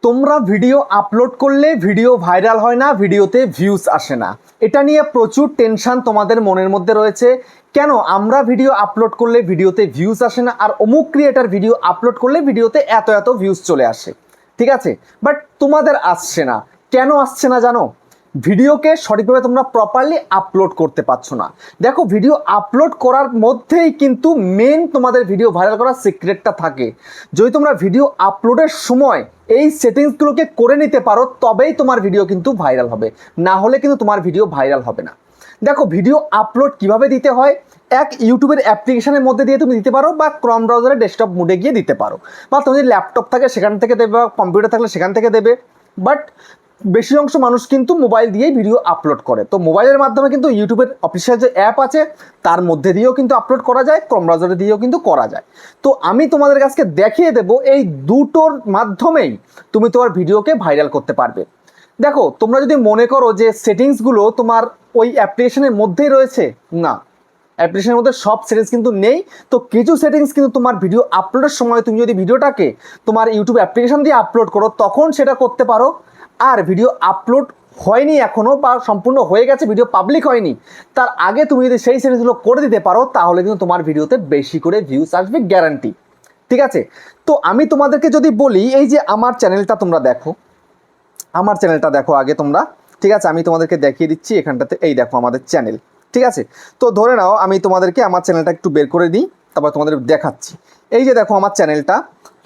তোমরা video upload করলে video viral হয় না, ভিডিওতে ভিউজ আসে না। এটা নিয়ে প্রচুর টেনশন তোমাদের মনের মধ্যে রয়েছে। কেন আমরা ভিডিও আপলোড করলে ভিডিওতে ভিউজ আসে না, আর অমুক ক্রিয়েটার ভিডিও আপলোড করলে ভিডিওতে এত এত ভিউজ চলে আসে। ঠিক আছে, বাট তোমাদের আসছে না। কেন আসছে না জানো? ভিডিওকে সঠিকভাবে তোমরা প্রপারলি আপলোড করতে পারছো না। দেখো, ভিডিও আপলোড করার মধ্যেই কিন্তু মেন তোমাদের ভিডিও ভাইরাল করার সিক্রেটটা থাকে। যদি তোমরা ভিডিও আপলোডের সময় এই সেটিংসগুলোকে করে নিতে পারো, তবেই তোমার ভিডিও কিন্তু ভাইরাল হবে, না হলে কিন্তু তোমার ভিডিও ভাইরাল হবে না। দেখো, ভিডিও আপলোড কিভাবে দিতে হয়, এক ইউটিউবের অ্যাপ্লিকেশনের মধ্যে দিয়ে তুমি দিতে পারো, বা ক্রম ব্রাউজারে ডেস্কটপ মোডে গিয়ে দিতে পারো, বা তুমি যদি ল্যাপটপ থাকে সেখান থেকে দেবে, বা কম্পিউটার থাকলে সেখান থেকে দেবে। বাট বেশি অংশ মানুষ কিন্তু মোবাইল দিয়েই ভিডিও আপলোড করে। তো মোবাইলের মাধ্যমে কিন্তু ইউটিউবের অফিসিয়াল যে অ্যাপ আছে তার মধ্যে দিয়েও কিন্তু আপলোড করা যায়, ক্রম ব্রাউজারে দিয়েও কিন্তু করা যায়। তো আমি তোমাদের কাছে দেখিয়ে দেবো এই দুটোর মাধ্যমেই তুমি তোমার ভিডিওকে ভাইরাল করতে পারবে। দেখো, তোমরা যদি মনে করো যে সেটিংসগুলো তোমার ওই অ্যাপ্লিকেশনের মধ্যেই রয়েছে, না, অ্যাপ্লিকেশনের মধ্যে সব সেটিংস কিন্তু নেই। তো কিছু সেটিংস কিন্তু তোমার ভিডিও আপলোডের সময় তুমি যদি ভিডিওটাকে তোমার ইউটিউব অ্যাপ্লিকেশন দিয়ে আপলোড করো তখন সেটা করতে পারো। আর ভিডিও আপলোড হয়নি এখনও, বা সম্পূর্ণ হয়ে গেছে, ভিডিও পাবলিক হয়নি, তার আগে তুমি যদি সেই সেটিংসগুলো করে দিতে পারো তাহলে কিন্তু তোমার ভিডিওতে বেশি করে ভিউজ আসবে, গ্যারান্টি। ঠিক আছে, তো আমি তোমাদেরকে যদি বলি, এই যে আমার চ্যানেলটা তোমরা দেখো, আমার চ্যানেলটা দেখো আগে তোমরা। ঠিক আছে, আমি তোমাদেরকে দেখিয়ে দিচ্ছি এখানটাতে, এই দেখো আমাদের চ্যানেল। ঠিক আছে, তো ধরে নাও আমি তোমাদেরকে আমার চ্যানেলটা একটু বের করে দিই, তারপর তোমাদের দেখাচ্ছি। এই যে দেখো আমার চ্যানেলটা।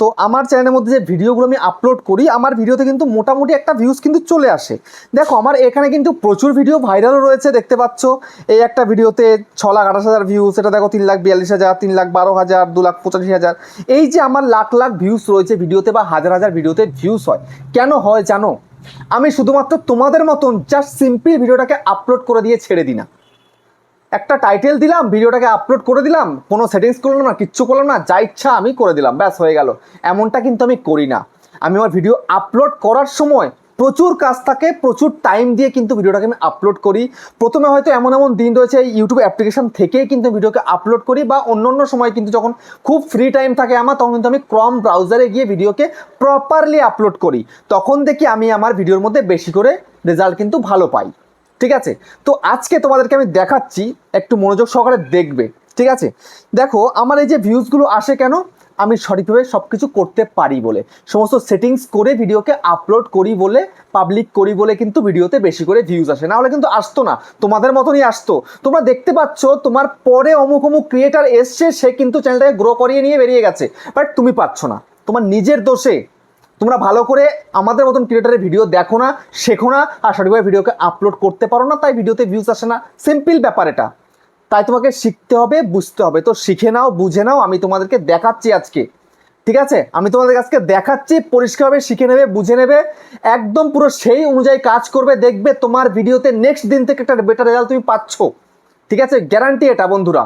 তো আমার চ্যানেলের মধ্যে যে ভিডিওগুলো আমি আপলোড করি, আমার ভিডিওতে কিন্তু মোটামুটি একটা ভিউজ কিন্তু চলে আসে। দেখো, আমার এখানে কিন্তু প্রচুর ভিডিও ভাইরালও রয়েছে, দেখতে পাচ্ছ। এই একটা ভিডিওতে 6,28,000 ভিউজ, এটা দেখো 3,42,000, 3,12,000, 2,85,000। এই যে আমার লাখ লাখ ভিউজ রয়েছে ভিডিওতে, বা হাজার হাজার ভিডিওতে ভিউজ হয়। কেন হয় জানো? আমি শুধুমাত্র তোমাদের মতন জাস্ট সিম্পল ভিডিওটাকে আপলোড করে দিয়ে ছেড়ে দিই না। একটা টাইটেল দিলাম, ভিডিওটাকে আপলোড করে দিলাম, কোনো সেটিংস করলাম না, কিচ্ছু করলাম না, যা ইচ্ছা আমি করে দিলাম, ব্যাস হয়ে গেল, এমনটা কিন্তু আমি করি না। আমি আমার ভিডিও আপলোড করার সময় প্রচুর কাজ থাকে, প্রচুর টাইম দিয়ে কিন্তু ভিডিওটাকে আমি আপলোড করি। প্রথমে হয়তো এমন এমন দিন রয়েছে এই ইউটিউব অ্যাপ্লিকেশন থেকেই কিন্তু ভিডিওকে আপলোড করি, বা অন্য অন্য সময় কিন্তু যখন খুব ফ্রি টাইম থাকে আমার, তখন কিন্তু আমি ক্রম ব্রাউজারে গিয়ে ভিডিওকে প্রপারলি আপলোড করি। তখন দেখি আমি আমার ভিডিওর মধ্যে বেশি করে রেজাল্ট কিন্তু ভালো পাই। ঠিক আছে, তো আজকে তোমাদেরকে আমি দেখাচ্ছি, একটু মনোযোগ সহকারে দেখবে। ঠিক আছে, দেখো আমার এই যে ভিউজগুলো আসে কেন, আমি সঠিকভাবে সব কিছু করতে পারি বলে, সমস্ত সেটিংস করে ভিডিওকে আপলোড করি বলে, পাবলিক করি বলে কিন্তু ভিডিওতে বেশি করে ভিউজ আসে, না হলে কিন্তু আসতো না, তোমাদের মতনই আসতো। তোমরা দেখতে পাচ্ছ তোমার পরে অমুক অমুক ক্রিয়েটার এসছে, সে কিন্তু চ্যানেলটাকে গ্রো করিয়ে নিয়ে বেরিয়ে গেছে, বাট তুমি পাচ্ছ না, তোমার নিজের দোষে। তোমরা ভালো করে আমাদের মতন ক্রিয়েটারের ভিডিও দেখো না, শেখো না, আর সঠিকভাবে ভিডিওকে আপলোড করতে পারো না, তাই ভিডিওতে ভিউজ আসে না। সিম্পল ব্যাপার এটা, তাই তোমাকে শিখতে হবে, বুঝতে হবে। তো শিখে নাও, বুঝে নাও, আমি তোমাদেরকে দেখাচ্ছি আজকে। ঠিক আছে, আমি তোমাদের আজকে দেখাচ্ছি, পরিষ্কারভাবে শিখে নেবে, বুঝে নেবে, একদম পুরো সেই অনুযায়ী কাজ করবে, দেখবে তোমার ভিডিওতে নেক্সট দিন থেকে একটা বেটার রেজাল্ট তুমি পাচ্ছ। ঠিক আছে, গ্যারান্টি এটা বন্ধুরা।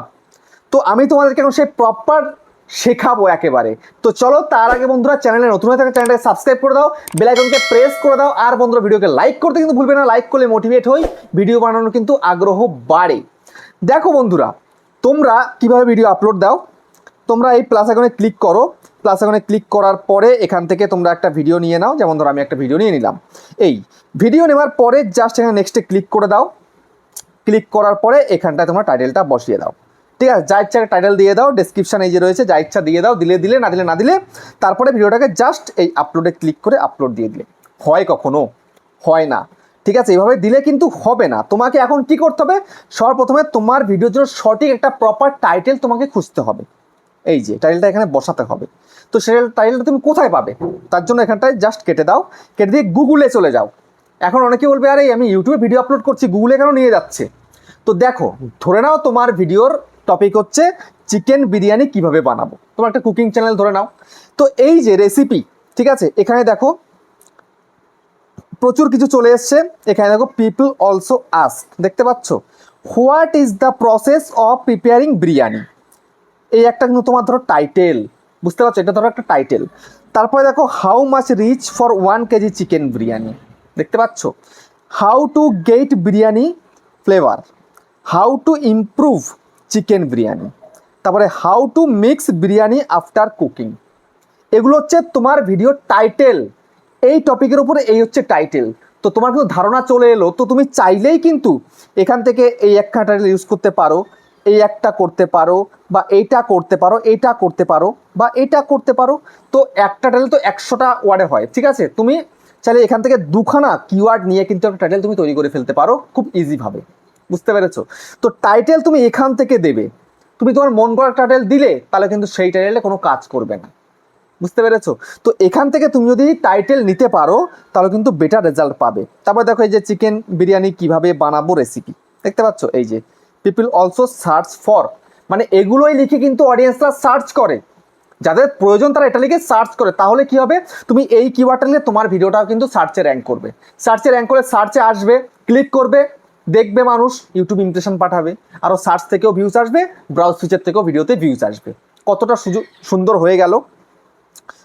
তো আমি তোমাদেরকে এখন সেই প্রপার শেখাবো একেবারে। তো চলো, তার আগে বন্ধুরা, চ্যানেলে নতুন হয়ে থাকা চ্যানেলটাকে সাবস্ক্রাইব করে দাও, বেল আইকনকে প্রেস করে দাও, আর বন্ধুরা ভিডিওকে লাইক করতে কিন্তু ভুলবে না, লাইক করলে মোটিভেট হই, ভিডিও বানানোর কিন্তু আগ্রহ বাড়ে। দেখো বন্ধুরা, তোমরা কিভাবে ভিডিও আপলোড দাও, তোমরা এই প্লাস আইকনে ক্লিক করো। প্লাস আইকনে ক্লিক করার পরে এখান থেকে তোমরা একটা ভিডিও নিয়ে নাও, যেমন ধরো আমি একটা ভিডিও নিয়ে নিলাম। এই ভিডিও নেওয়ার পরে জাস্ট এখানে নেক্সটে ক্লিক করে দাও। ক্লিক করার পরে এখানটায় তোমরা টাইটেলটা বসিয়ে দাও। ঠিক আছে, যা ইচ্ছা টাইটেল দিয়ে দাও, ডেসক্রিপশন এই যে রয়েছে, যা ইচ্ছা দিয়ে দাও, দিলে দিলে, না দিলে না দিলে। তারপরে ভিডিওটাকে জাস্ট এই আপলোডে ক্লিক করে আপলোড দিয়ে দিলে। হয় কখনো? হয় না। ঠিক আছে, এইভাবে দিলে কিন্তু হবে না। তোমাকে এখন কি করতে হবে, সর্বপ্রথমে তোমার ভিডিওর জন্য সঠিক একটা প্রপার টাইটেল তোমাকে খুঁজতে হবে। এই যে টাইটেলটা এখানে বসাতে হবে। তো সেই টাইটেলটা তুমি কোথায় পাবে, তার জন্য এখানটায় জাস্ট কেটে দাও, কেটে দিয়ে গুগলে চলে যাও। এখন অনেকে বলবে, আরে আমি ইউটিউবে ভিডিও আপলোড করছি, গুগলে কেন নিয়ে যাচ্ছে? তো দেখো, ধরে নাও তোমার ভিডিওর টপিক হচ্ছে চিকেন বিরিয়ানি কিভাবে বানাবো, তোমার একটা কুকিং চ্যানেল ধরে নাও। তো এই যে রেসিপি, ঠিক আছে, এখানে দেখো প্রচুর কিছু চলে এসছে। এখানে দেখো পিপল অলসো আস্ক, দেখতে পাচ্ছ, what is the process of preparing biryani. এই একটা কিন্তু তোমার ধরো টাইটেল, বুঝতে পারছো, এটা ধরো একটা টাইটেল। তারপরে দেখো how much rich for 1 KG chicken biryani, দেখতে পাচ্ছ, how to get biryani flavour, how to improve chicken biryani, তারপরে how to mix biryani after cooking. এগুলো হচ্ছে তোমার ভিডিও টাইটেল। এই টপিকের উপরে এই হচ্ছে টাইটেল। তো তোমার কিন্তু ধারণা চলে এলো, তো তুমি চাইলেই কিন্তু এখান থেকে এই একটা টাইটেল ইউজ করতে পারো, এই একটা করতে পারো, বা এইটা করতে পারো, এইটা করতে পারো, বা এইটা করতে পারো। তো একটা টাইটেল তো 100টা ওয়ার্ডে হয়, ঠিক আছে? তুমি চাইলে এখান থেকে দুখানা কিওয়ার্ড নিয়ে কিন্তু একটা টাইটেল তুমি তৈরি করে ফেলতে পারো খুব ইজিভাবে। বুঝতে পেরেছো? তো টাইটেল তুমি এখান থেকে দেবে। তুমি তোমার মন করা টাইটেল দিলে তাহলে কিন্তু সেই টাইটেলে কোনো কাজ করবে না। বুঝতে পেরেছো? তো এখান থেকে তুমি যদি টাইটেল নিতে পারো তাহলে কিন্তু বেটার রেজাল্ট পাবে। তারপর দেখো এই যে চিকেন বিরিয়ানি কিভাবে বানাবো রেসিপি, দেখতে পাচ্ছ এই যে পিপল অলসো সার্চ ফর, মানে এগুলোই লিখে কিন্তু অডিয়েন্সরা সার্চ করে, যাদের প্রয়োজন তারা এটা লিখে সার্চ করে। তাহলে কি হবে, তুমি এই কিওয়ার্ডটা নিলে তোমার ভিডিওটাও কিন্তু সার্চে র্যাঙ্ক করবে। সার্চে র্যাঙ্ক করে সার্চে আসবে, ক্লিক করবে, দেখবে মানুষ, ইউটিউব ইমপ্রেশন পাঠাবে, আরও সার্চ থেকেও ভিউজ আসবে, ব্রাউজ ফিচার থেকেও ভিডিওতে ভিউজ আসবে। কতটা সুন্দর হয়ে গেল।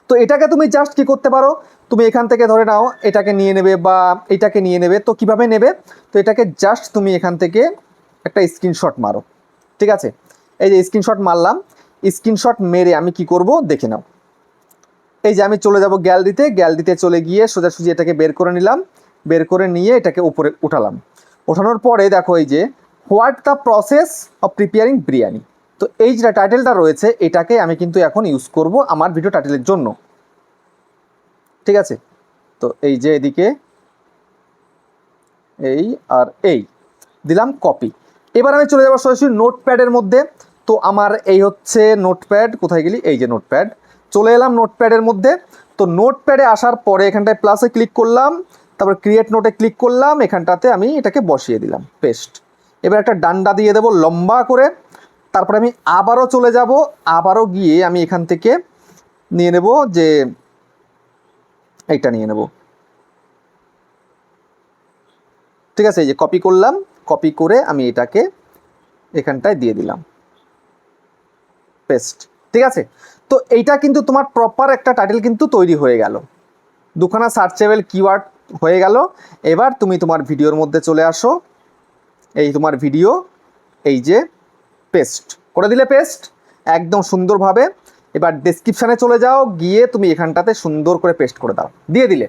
তো এটাকে তুমি জাস্ট কি করতে পারো, তুমি এখান থেকে ধরে নাও এটাকে নিয়ে নেবে বা এটাকে নিয়ে নেবে। তো কিভাবে নেবে, তো এটাকে জাস্ট তুমি এখান থেকে একটা স্ক্রিনশট মারো, ঠিক আছে? এই যে স্ক্রিনশট মারলাম, স্ক্রিনশট মেরে আমি কি করব দেখে নাও। এই যে আমি চলে যাব গ্যালারিতে, গ্যালারিতে চলে গিয়ে সোজাসুজি এটাকে বের করে নিলাম, বের করে নিয়ে এটাকে উপরে উঠালাম। ওঠানোর পরে দেখো এই যে what the process of preparing biryani. তো এই যে টাইটেলটা রয়েছে এটাকে আমি কিন্তু এখন ইউজ করব আমার ভিডিও টাইটেলের জন্য, ঠিক আছে? তো এই যে এদিকে এই আর এই দিলাম কপি। এবার আমি চলে যাবো সরাসরি নোটপ্যাডের মধ্যে। তো আমার এই হচ্ছে নোটপ্যাড, কোথায় গেলি, এই যে নোটপ্যাড, চলে এলাম নোটপ্যাডের মধ্যে। তো নোটপ্যাডে আসার পরে এখানটায় প্লাসে ক্লিক করলাম, তারপর ক্রিয়েট নোটে ক্লিক করলাম, এখানটাতে আমি এটাকে বসিয়ে দিলাম পেস্ট। এবার একটা ডান্ডা দিয়ে দেবো লম্বা করে। তারপরে আমি আবারও চলে যাব, আবারও গিয়ে আমি এখান থেকে নিয়ে নেব যে এইটা নিয়ে নেব, ঠিক আছে? এই যে কপি করলাম, কপি করে আমি এটাকে এখানটায় দিয়ে দিলাম পেস্ট, ঠিক আছে? তো এইটা কিন্তু তোমার প্রপার একটা টাইটেল কিন্তু তৈরি হয়ে গেল, দুখানা সার্চেবল কিওয়ার্ড হয়ে গেল। এবার তুমি তোমার ভিডিওর মধ্যে চলে আসো, এই তোমার ভিডিও, এই যে পেস্ট করে দিলে, পেস্ট একদম সুন্দরভাবে। এবার ডেসক্রিপশানে চলে যাও, গিয়ে তুমি এখানটাতে সুন্দর করে পেস্ট করে দাও, দিয়ে দিলে।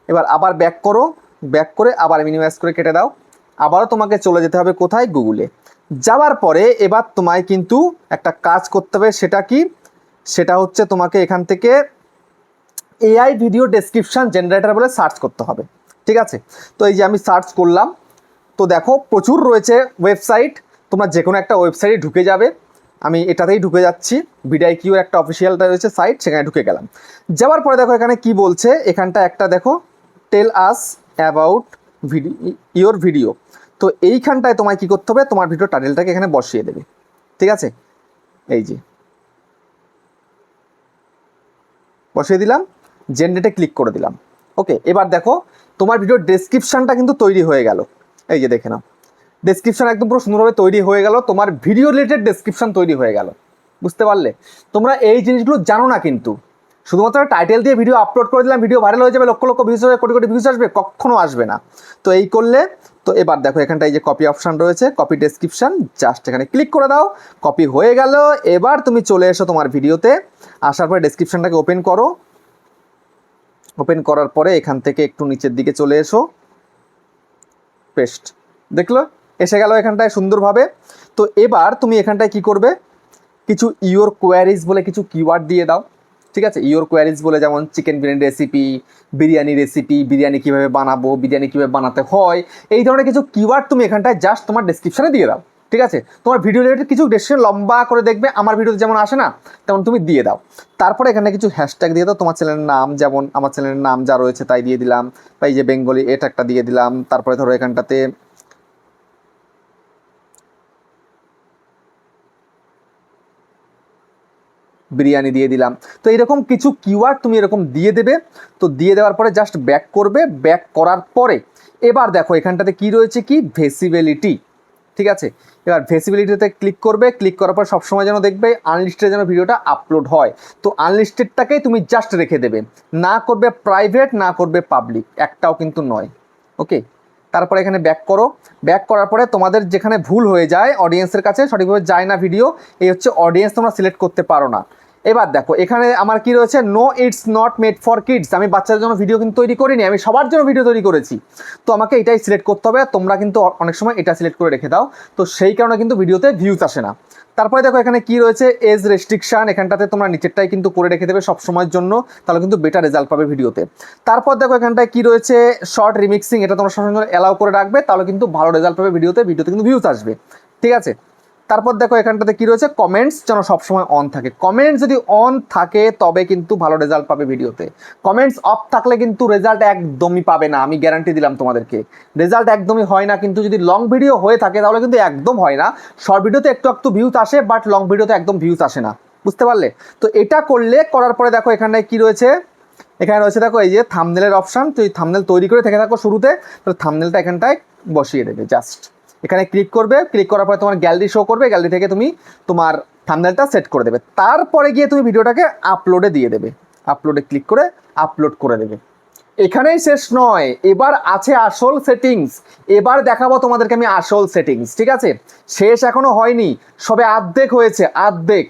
এবার আবার ব্যাক করো, ব্যাক করে আবার মিনিমাইজ করে কেটে দাও। আবারও তোমাকে চলে যেতে হবে কোথায়, গুগলে। যাওয়ার পরে এবার তোমায় কিন্তু একটা কাজ করতে হবে, সেটা কি, সেটা হচ্ছে তোমাকে এখান থেকে এআই ভিডিও ডেসক্রিপশান জেনারেটর বলে সার্চ করতে হবে, ঠিক আছে? তো এই যে আমি সার্চ করলাম, তো দেখো প্রচুর রয়েছে ওয়েবসাইট, তোমরা যে কোনো একটা ওয়েবসাইটে ঢুকে যাবে। আমি এটাতেই ঢুকে যাচ্ছি, ভিডিআইকিউর একটা অফিসিয়ালটা রয়েছে সাইট, সেখানে ঢুকে গেলাম। যাওয়ার পরে দেখো এখানে কি বলছে, এখানটা একটা দেখো টেল আস অ্যাবাউট ইয়োর ভিডিও। তো এইখানটায় তোমায় কি করতে হবে, তোমার ভিডিও টাইটেলটাকে এখানে বসিয়ে দেবে, ঠিক আছে? এই যে বসিয়ে দিলাম, জেনারেটে ক্লিক করে দিলাম, ওকে। এবার দেখো তোমার ভিডিওর ডেসক্রিপশানটা কিন্তু তৈরি হয়ে গেল, এই যে দেখে নাও, ডেসক্রিপশন একদম পুরো সুন্দরভাবে তৈরি হয়ে গেল, তোমার ভিডিও রিলেটেড ডেসক্রিপশন তৈরি হয়ে গেল। বুঝতে পারলে? তোমরা এই জিনিসগুলো জানো না কিন্তু, শুধুমাত্র টাইটেল দিয়ে ভিডিও আপলোড করে দিলাম, ভিডিও ভাইরাল হয়ে যাবে, লক্ষ লক্ষ ভিউজ হবে, কোটি কোটি ভিউজ আসবে, কখনো আসবে না। তো এই করলে, তো এবার দেখো এখানটা এই যে কপি অপশান রয়েছে, কপি ডেসক্রিপশন, জাস্ট এখানে ক্লিক করে দাও, কপি হয়ে গেল। এবার তুমি চলে এসো তোমার ভিডিওতে, আসার পরে ডেসক্রিপশনটাকে ওপেন করো, ওপেন করার পরে এখান থেকে একটু নিচের দিকে চলে এসো, পেস্ট, দেখলো এসে গেল এখানটায় সুন্দরভাবে। তো এবার তুমি এখানটায় কি করবে, কিছু ইওর কোয়ারিজ বলে কিছু কিওয়ার্ড দিয়ে দাও, ঠিক আছে? ইওর কোয়ারিজ বলে যেমন চিকেন বিরিয়ানি রেসিপি, বিরিয়ানি কীভাবে বানাবো, বিরিয়ানি কীভাবে বানাতে হয়, এই ধরনের কিছু কিওয়ার্ড তুমি এখানটায় জাস্ট তোমার ডেসক্রিপশানে দিয়ে দাও, ঠিক আছে? তোমার ভিডিও রিলেটেড কিছু ডেসক্রিপশন লম্বা করে দেখবে, আমার ভিডিওতে যেমন আসে না তেমন তুমি দিয়ে দাও। তারপরে এখানে কিছু হ্যাশট্যাগ দিয়ে দাও, তোমার চ্যানেলের নাম, যেমন আমার চ্যানেলের নাম যা রয়েছে তাই দিয়ে দিলাম, বা এই যে বেঙ্গলি এটা একটা দিয়ে দিলাম। তারপরে ধরো এখানটাতে বিরিয়ানি দিয়ে দিলাম। তো এরকম কিছু কিওয়ার্ড তুমি এরকম দিয়ে দেবে। তো দিয়ে দেওয়ার পরে জাস্ট ব্যাক করবে, ব্যাক করার পরে এবার দেখো এখানটাতে কি রয়েছে, কি ভিজিবিলিটি, ঠিক আছে? এবার ভিজিবিলিটিতে ক্লিক করবে, ক্লিক করার পর সবসময় যেন দেখবে আনলিস্টেড যেন ভিডিওটা আপলোড হয়। তো আনলিস্টেডটাকেই তুমি জাস্ট রেখে দেবে, না করবে প্রাইভেট, না করবে পাবলিক, একটাও কিন্তু নয়, ওকে? তারপরে এখানে ব্যাক করো, ব্যাক করার পরে তোমাদের যেখানে ভুল হয়ে যায়, অডিয়েন্সের কাছে সঠিকভাবে যায় না ভিডিও, এই হচ্ছে অডিয়েন্স তোমরা সিলেক্ট করতে পারো না, এবার দেখো এখানে আমার কি রয়েছে, no it's not made for kids. আমি বাচ্চাদের জন্য ভিডিও কিন্তু তৈরি করিনি, আমি সবার জন্য ভিডিও তৈরি করেছি। তো আমাকে এটাই সিলেক্ট করতে হবে, তোমরা কিন্তু অনেক সময় এটা সিলেক্ট করে রেখে দাও, তো সেই কারণে কিন্তু ভিডিওতে ভিউজ আসে না। তারপরে দেখো এখানে কি রয়েছে, এজ রেস্ট্রিকশন, এখানটাতে তোমরা নিচেরটাই কিন্তু করে রেখে দেবে সব সময়ের জন্য, তাহলে কিন্তু বেটার রেজাল্ট পাবে ভিডিওতে। তারপর দেখো এখানটায় কি রয়েছে, শর্ট রিমিক্সিং, এটা তোমরা সব সময় অ্যালাউ করে রাখবে, তাহলে কিন্তু ভালো রেজাল্ট পাবে ভিডিওতে কিন্তু ভিউজ আসবে, ঠিক আছে। তারপর দেখো এখানটাতে কি রয়েছে, কমেন্টস যেন সবসময় অন থাকে। কমেন্টস যদি অন থাকে তবে কিন্তু ভালো রেজাল্ট পাবে ভিডিওতে। কমেন্টস অফ থাকলে কিন্তু রেজাল্ট একদমই পাবে না, আমি গ্যারান্টি দিলাম তোমাদেরকে, রেজাল্ট একদমই হয় না। কিন্তু যদি লং ভিডিও হয়ে থাকে তাহলে কিন্তু একদম হয় না। শর্ট ভিডিওতে একটু একটু ভিউজ আসে, বাট লং ভিডিওতে একদম ভিউজ আসে না, বুঝতে পারলে? তো এটা করলে, করার পরে দেখো এখানটায় কি রয়েছে, এখানে রয়েছে দেখো এই যে থাম্বনেলের অপশান। তো এই থাম্বনেল তৈরি করে থেকে থাকো শুরুতে, তো থাম্বনেলটা এখানটায় বসিয়ে দেবে জাস্ট। এখানে ক্লিক করবে, ক্লিক করার পরে তোমার গ্যালারি শো করবে, গ্যালারি থেকে তুমি তোমার থাম্বনেলটা সেট করে দেবে। তারপরে গিয়ে তুমি ভিডিওটাকে আপলোডে দিয়ে দেবে, আপলোডে ক্লিক করে আপলোড করে দেবে। এখানেই শেষ নয়, এবার আছে আসল সেটিংস। এবার দেখাবো তোমাদেরকে আমি আসল সেটিংস, ঠিক আছে? শেষ এখনো হয়নি, সবে অর্ধেক হয়েছে, অর্ধেক।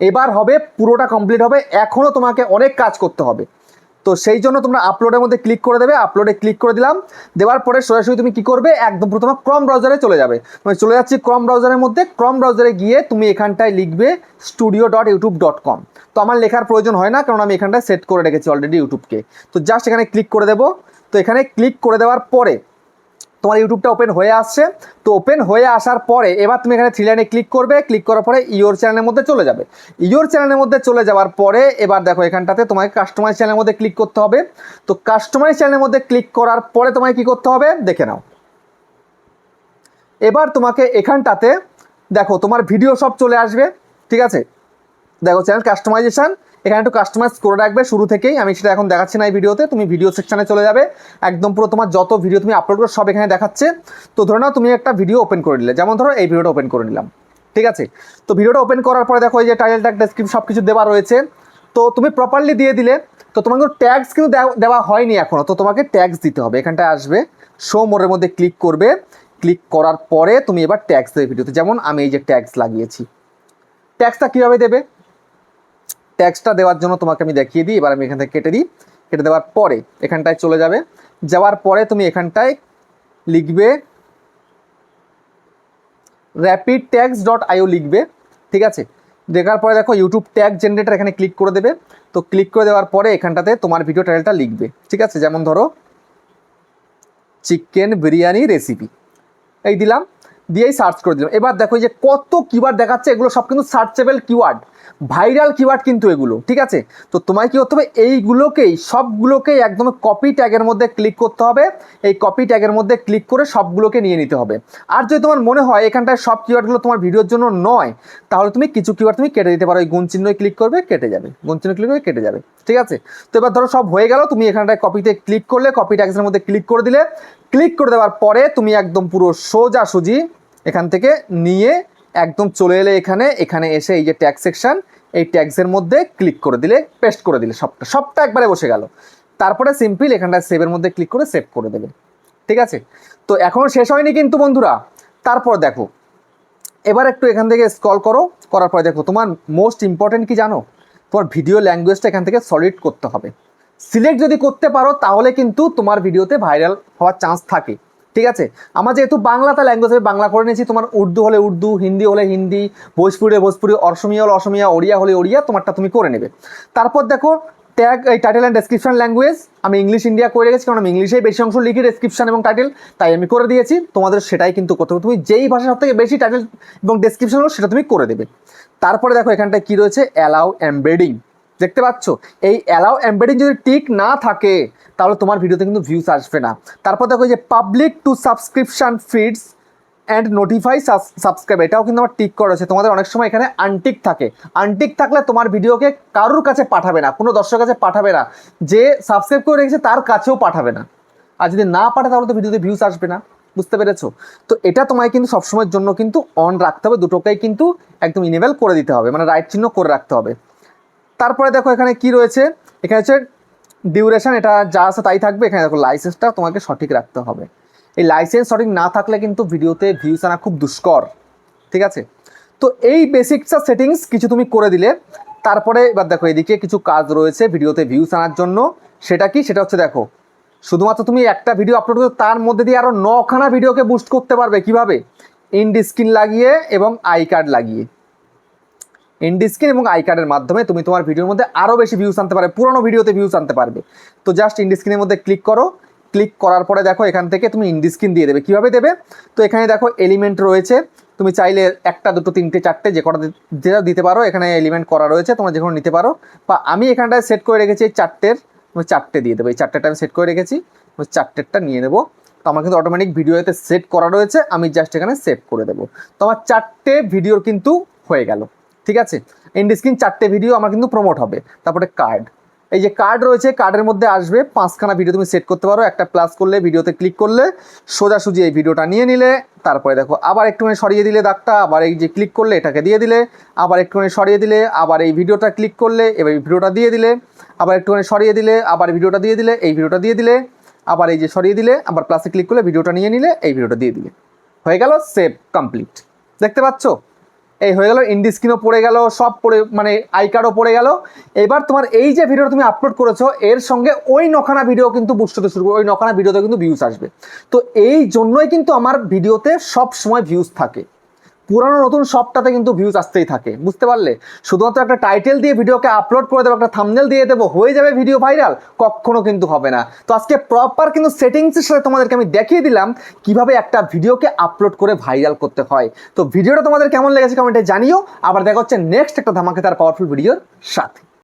এবার হবে, পুরোটা কমপ্লিট হবে, এখনও তোমাকে অনেক কাজ করতে হবে। তো সেই জন্য তোমরা আপলোডের মধ্যে ক্লিক করে দেবে, আপলোডে ক্লিক করে দিলাম। দেওয়ার পরে সরাসরি তুমি কি করবে, একদম প্রথমে ক্রম ব্রাউজারে চলে যাবে। আমি চলে যাচ্ছি ক্রম ব্রাউজারের মধ্যে। ক্রম ব্রাউজারে গিয়ে তুমি এখানটায় লিখবে studio.youtube.com। তো আমার লেখার প্রয়োজন হয় না, কারণ আমি এখানটায় সেট করে রেখেছি অলরেডি ইউটিউবকে। তো জাস্ট এখানে ক্লিক করে দেবো। তো এখানে ক্লিক করে দেওয়ার পরে তোমার ইউটিউবটা ওপেন হয়ে আসছে। তো ওপেন হয়ে আসার পরে এবার তুমি এখানে থ্রি লাইনে ক্লিক করবে, ক্লিক করার পরে ইওর চ্যানেলের মধ্যে চলে যাবে। ইওর চ্যানেলের মধ্যে চলে যাওয়ার পরে এবার দেখো এখানটাতে তোমাকে কাস্টমাইজ চ্যানেলের মধ্যে ক্লিক করতে হবে। তো কাস্টমাইজ চ্যানেলের মধ্যে ক্লিক করার পরে তোমাকে কি করতে হবে দেখে নাও। এবার তোমাকে এখানটাতে দেখো তোমার ভিডিও সব চলে আসবে, ঠিক আছে? দেখো চ্যানেল কাস্টমাইজেশন, এখানে একটু কাস্টমাইজ করে রাখবে শুরু থেকেই, আমি সেটা এখন দেখাচ্ছি না এই ভিডিওতে। তুমি ভিডিও সেকশানে চলে যাবে, একদম পুরো তোমার যত ভিডিও তুমি আপলোড করো সব এখানে দেখাচ্ছে। তো ধরে নাও তুমি একটা ভিডিও ওপেন করে নিলে, যেমন ধরো এই ভিডিওটা ওপেন করে নিলাম, ঠিক আছে? তো ভিডিওটা ওপেন করার পরে দেখো এই যে টাইটেল ট্যাগ ডেসক্রিপশন সব কিছু দেওয়া রয়েছে। তো তুমি প্রপারলি দিয়ে দিলে। তো তোমাকে ট্যাগস কিন্তু দেওয়া হয়নি এখনও, তো তোমাকে ট্যাগস দিতে হবে। এখানটায় আসবে, শো মোরের মধ্যে ক্লিক করবে, ক্লিক করার পরে তুমি এবার ট্যাগস দেবে ভিডিওতে। যেমন আমি এই যে ট্যাগস লাগিয়েছি, ট্যাগসটা কীভাবে দেবে, ট্যাক্সটা দেওয়ার জন্য তোমাকে আমি দেখিয়ে দিই। এবার আমি এখান থেকে কেটে দিই, কেটে দেওয়ার পরে এখানটায় চলে যাবে। যাওয়ার পরে তুমি এখানটায় লিখবে rapidtags.io লিখবে, ঠিক আছে? দেখার পরে দেখো ইউটিউব ট্যাগ জেনারেটর, এখানে ক্লিক করে দেবে। তো ক্লিক করে দেওয়ার পরে এখানটাতে তোমার ভিডিও টাইটেলটা লিখবে, ঠিক আছে? যেমন ধরো চিকেন বিরিয়ানি রেসিপি, এই দিলাম, দিয়েই সার্চ করে দিলাম। এবার দেখো যে কত কিওয়ার্ড দেখাচ্ছে, এগুলো সব কিন্তু সার্চেবল কিওয়ার্ড, ভাইরাল কিওয়ার্ড কিন্তু এগুলো, ঠিক আছে? তো তোমায় কী করতে হবে, এইগুলোকেই সবগুলোকেই একদম কপি ট্যাগের মধ্যে ক্লিক করতে হবে। এই কপি ট্যাগের মধ্যে ক্লিক করে সবগুলোকে নিয়ে নিতে হবে। আর যদি তোমার মনে হয় এখানটায় সব কিওয়ার্ডগুলো তোমার ভিডিওর জন্য নয়, তাহলে তুমি কিছু কিওয়ার্ড তুমি কেটে দিতে পারো। এই গুণ চিহ্নই ক্লিক করবে, কেটে যাবে, গুণ চিহ্ন ক্লিক করে কেটে যাবে, ঠিক আছে? তো এবার ধরো সব হয়ে গেল, তুমি এখানটায় কপিতে ক্লিক করলে, কপি ট্যাগসের মধ্যে ক্লিক করে দিলে। ক্লিক করে দেওয়ার পরে তুমি একদম পুরো সোজাসুজি এখান থেকে নিয়ে একদম চলে এলে এখানে, এখানে এসে এই যে ট্যাগ সেকশন, এই ট্যাগসের মধ্যে ক্লিক করে দিলে, পেস্ট করে দিলে, সবটা একবারে বসে গেল। তারপরে সিম্পল এখানটা সেভের মধ্যে ক্লিক করে সেভ করে দেবে, ঠিক আছে? তো এখনও শেষ হয়নি কিন্তু বন্ধুরা। তারপর দেখো এবার একটু এখান থেকে স্ক্রল করো, করার পরে দেখো তোমার মোস্ট ইম্পর্টেন্ট কি জানো, তোমার ভিডিও ল্যাঙ্গুয়েজটা এখান থেকে সলিড করতে হবে। সিলেক্ট যদি করতে পারো তাহলে কিন্তু তোমার ভিডিওতে ভাইরাল হওয়ার চান্স থাকে, ঠিক আছে? আমার যেহেতু বাংলাতে ল্যাঙ্গুয়েজ আমি বাংলা করে নিয়েছি, তোমার উর্দু হলে উর্দু, হিন্দি হলে হিন্দি, ভোজপুরি হলে ভোজপুরি, অসমীয়া হলে অসমীয়া, ওড়িয়া হলে ওড়িয়া, তোমারটা তুমি করে নেবে। তারপর দেখো ট্যাগ, এই টাইটেল অ্যান্ড ডেসক্রিপশন ল্যাঙ্গুয়েজ আমি ইংলিশ ইন্ডিয়া করে রেখেছি, কারণ আমি ইংলিশেই বেশি অংশ লিখি ডেসক্রিপশন এবং টাইটেল, তাই আমি করে দিয়েছি। তোমাদের সেটাই কিন্তু করতে হবে, তুমি যেই ভাষা সব থেকে বেশি টাইটেল এবং ডেসক্রিপশন হলো সেটা তুমি করে দেবে। তারপরে দেখো এখানটায় কী রয়েছে, অ্যালাউ এমবেডিং, দেখতে পাচ্ছ? এই অ্যালাউ এমবেডিং যদি টিক না থাকে তাহলে তোমার ভিডিওতে কিন্তু ভিউজ আসবে না। তারপর দেখো যে public to subscription feeds and notify subscribe, এটাও কিন্তু আমার টিক করা আছে। তোমাদের অনেক সময় এখানে আনটিক থাকে, আনটিক থাকলে তোমার ভিডিওকে কারোর কাছে পাঠাবে না, কোনো দর্শকের কাছে পাঠাবে না, যে সাবস্ক্রাইব করে রেখেছে তার কাছেও পাঠাবে না। আর যদি না পাঠায় তাহলে তো ভিডিওতে ভিউজ আসবে না, বুঝতে পেরেছো? তো এটা তোমায় কিন্তু সবসময়ের জন্য কিন্তু অন রাখতে হবে, দুটোকেই কিন্তু একদম ইনেবল করে দিতে হবে, মানে রাইট চিহ্ন করে রাখতে হবে। তারপরে দেখো এখানে কি রয়েছে, এখানে হচ্ছে ডিউরেশন, এটা যা আছে তাই থাকবে। এখানে দেখো লাইসেন্সটা তোমাকে সঠিক রাখতে হবে, এই লাইসেন্স সঠিক না থাকলে কিন্তু ভিডিওতে ভিউজ আনা খুব দুষ্কর, ঠিক আছে? তো এই বেসিকসা সেটিংস কিছু তুমি করে দিলে। তারপরে এবার দেখো এদিকে কিছু কাজ রয়েছে ভিডিওতে ভিউস আনার জন্য। সেটা কি? সেটা হচ্ছে দেখো শুধুমাত্র তুমি একটা ভিডিও আপলোড করো, তার মধ্যে দিয়ে আরো 9খানা ভিডিওকে বুস্ট করতে পারবে। কিভাবে? এন্ড স্ক্রিন লাগিয়ে এবং আই কার্ড লাগিয়ে। এন্ড স্ক্রিন এবং আই কার্ডের মাধ্যমে তুমি তোমার ভিডিওর মধ্যে আরও বেশি ভিউস আনতে পারবে, পুরোনো ভিডিওতে ভিউস আনতে পারবে। তো জাস্ট এন্ড স্ক্রিনের মধ্যে ক্লিক করো। ক্লিক করার পরে দেখো এখান থেকে তুমি এন্ড স্ক্রিন দিয়ে দেবে। কীভাবে দেবে? তো এখানে দেখো এলিমেন্ট রয়েছে, তুমি চাইলে একটা দুটো তিনটে চারটে যে কটা যেটা দিতে পারো, এখানে এলিমেন্ট করা রয়েছে, তোমরা যে কোনো নিতে পারো। বা আমি এখানটায় সেট করে রেখেছি এই চারটের, তুমি চারটে দিয়ে দেবো। এই চারটেটা আমি সেট করে রেখেছি, আমি চারটেরটা নিয়ে নেবো। তো আমার কিন্তু অটোমেটিক ভিডিওতে সেট করা রয়েছে, আমি জাস্ট এখানে সেভ করে দেবো। তো আমার চারটে ভিডিওর কিন্তু হয়ে গেল। ঠিক আছে, এন্ড স্ক্রিন চারটে ভিডিও আমার কিন্তু প্রমোট হবে। তারপরে কার্ড, এই যে কার্ড রয়েছে, কার্ডের মধ্যে আসবে 5খানা ভিডিও তুমি সেট করতে পারো। একটা প্লাস করলে, ভিডিওতে ক্লিক করলে সোজাসুজি এই ভিডিওটা নিয়ে নিলে, তারপরে দেখো আবার একটুখানি সরিয়ে দিলে দাগটা, আবার এই যে ক্লিক করলে এটাকে দিয়ে দিলে, আবার একটুখানি সরিয়ে দিলে, আবার এই ভিডিওটা ক্লিক করলে এবার এই ভিডিওটা দিয়ে দিলে, আবার একটুখানি সরিয়ে দিলে, আবার ভিডিওটা দিয়ে দিলে, এই ভিডিওটা দিয়ে দিলে, আবার এই যে সরিয়ে দিলে, আবার প্লাসে ক্লিক করলে ভিডিওটা নিয়ে নিলে, এই ভিডিওটা দিয়ে দিলে, হয়ে গেল সেভ কমপ্লিট। দেখতে পাচ্ছ? এই হয়ে গেল, এন্ড স্ক্রিনও পড়ে গেল, সব পড়ে মানে আই কার্ডও পড়ে গেল। এবার তোমার এই যে ভিডিও তুমি আপলোড করেছো এর সঙ্গে ওই 9খানা ভিডিও কিন্তু বুস্ট হতে শুরু করবে, ওই 9খানা ভিডিওতে কিন্তু ভিউজ আসবে। তো এই জন্যই কিন্তু আমার ভিডিওতে সব সময় ভিউজ থাকে, পুরানো নতুন সবটাতে কিন্তু ভিউজ আসতেই থাকে। বুঝতে পারলে? শুধুমাত্র একটা টাইটেল দিয়ে ভিডিওকে আপলোড করে দেবো, একটা থাম্বনেল দিয়ে দেবো, হয়ে যাবে ভিডিও ভাইরাল, কখনো কিন্তু হবে না। তো আজকে প্রপার কিন্তু সেটিংসের সাথে তোমাদেরকে আমি দেখিয়ে দিলাম কিভাবে একটা ভিডিওকে আপলোড করে ভাইরাল করতে হয়। তো ভিডিওটা তোমাদের কেমন লেগেছে কমেন্টে জানিও। আবার দেখা হচ্ছে নেক্সট একটা ধামাকেদার পাওয়ারফুল ভিডিওর সাথে।